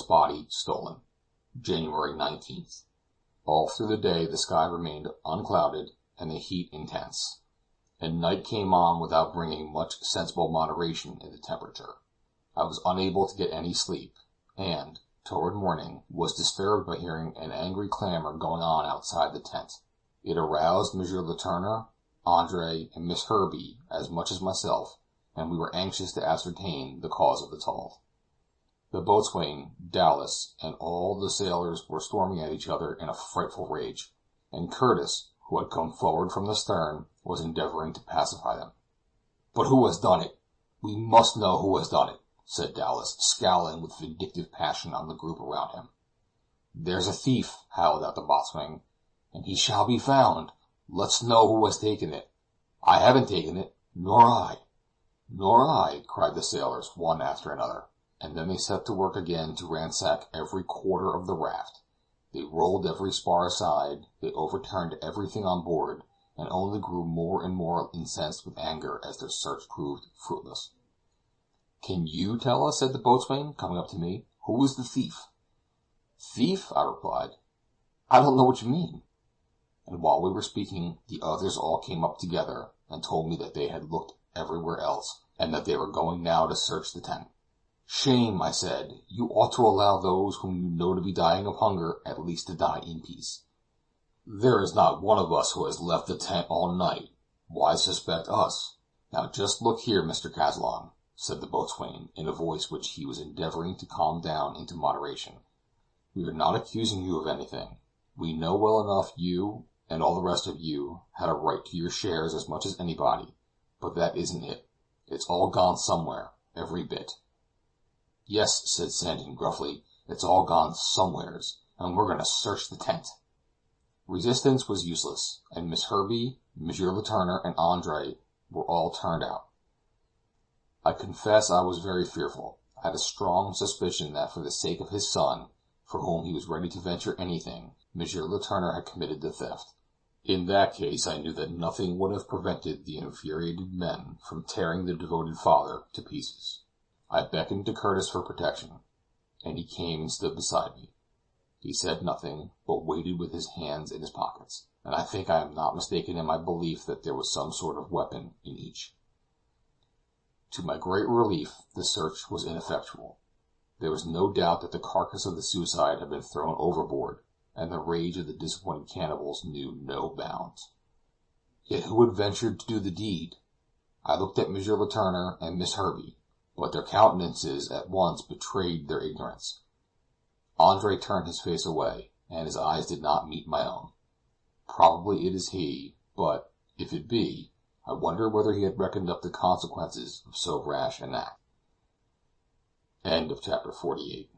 body stolen. January 19th. All through the day the sky remained unclouded and the heat intense, and night came on without bringing much sensible moderation in the temperature. I was unable to get any sleep, and, toward morning, was disturbed by hearing an angry clamor going on outside the tent. It aroused Monsieur Letourneur, Andre, and Miss Herbey as much as myself, and we were anxious to ascertain the cause of the tumult. The boatswain, Dallas, and all the sailors were storming at each other in a frightful rage, and Curtis, who had come forward from the stern, was endeavoring to pacify them. "But who has done it? We must know who has done it," said Dallas, scowling with vindictive passion on the group around him. "There's a thief," howled out the boatswain, "and he shall be found. Let's know who has taken it." "I haven't taken it." "Nor I." "Nor I," cried the sailors, one after another, and then they set to work again to ransack every quarter of the raft. They rolled every spar aside, they overturned everything on board, and only grew more and more incensed with anger as their search proved fruitless. "Can you tell us," said the boatswain, coming up to me, "who is the thief?" "Thief?" I replied. "I don't know what you mean." And while we were speaking, the others all came up together, and told me that they had looked everywhere else, and that they were going now to search the tent. "Shame," I said. "You ought to allow those whom you know to be dying of hunger at least to die in peace." "There is not one of us who has left the tent all night. Why suspect us? Now just look here, Mr. Kazallon," said the boatswain, in a voice which he was endeavoring to calm down into moderation. "We are not accusing you of anything. We know well enough you, and all the rest of you, had a right to your shares as much as anybody, but that isn't it. It's all gone somewhere, every bit." "Yes," said Sandon gruffly, "it's all gone somewheres, and we're going to search the tent." Resistance was useless, and Miss Herbey, Monsieur Letourneur, and Andre were all turned out. I confess I was very fearful. I had a strong suspicion that for the sake of his son, for whom he was ready to venture anything, Monsieur Letourneur had committed the theft. In that case I knew that nothing would have prevented the infuriated men from tearing the devoted father to pieces. I beckoned to Curtis for protection, and he came and stood beside me. He said nothing, but waited with his hands in his pockets, and I think I am not mistaken in my belief that there was some sort of weapon in each. To my great relief, the search was ineffectual. There was no doubt that the carcass of the suicide had been thrown overboard, and the rage of the disappointed cannibals knew no bounds. Yet who had ventured to do the deed? I looked at Monsieur Letourneur and Miss Herbey, but their countenances at once betrayed their ignorance. Andre turned his face away, and his eyes did not meet my own. Probably it is he, but, if it be, I wonder whether he had reckoned up the consequences of so rash an act. Chapter 48.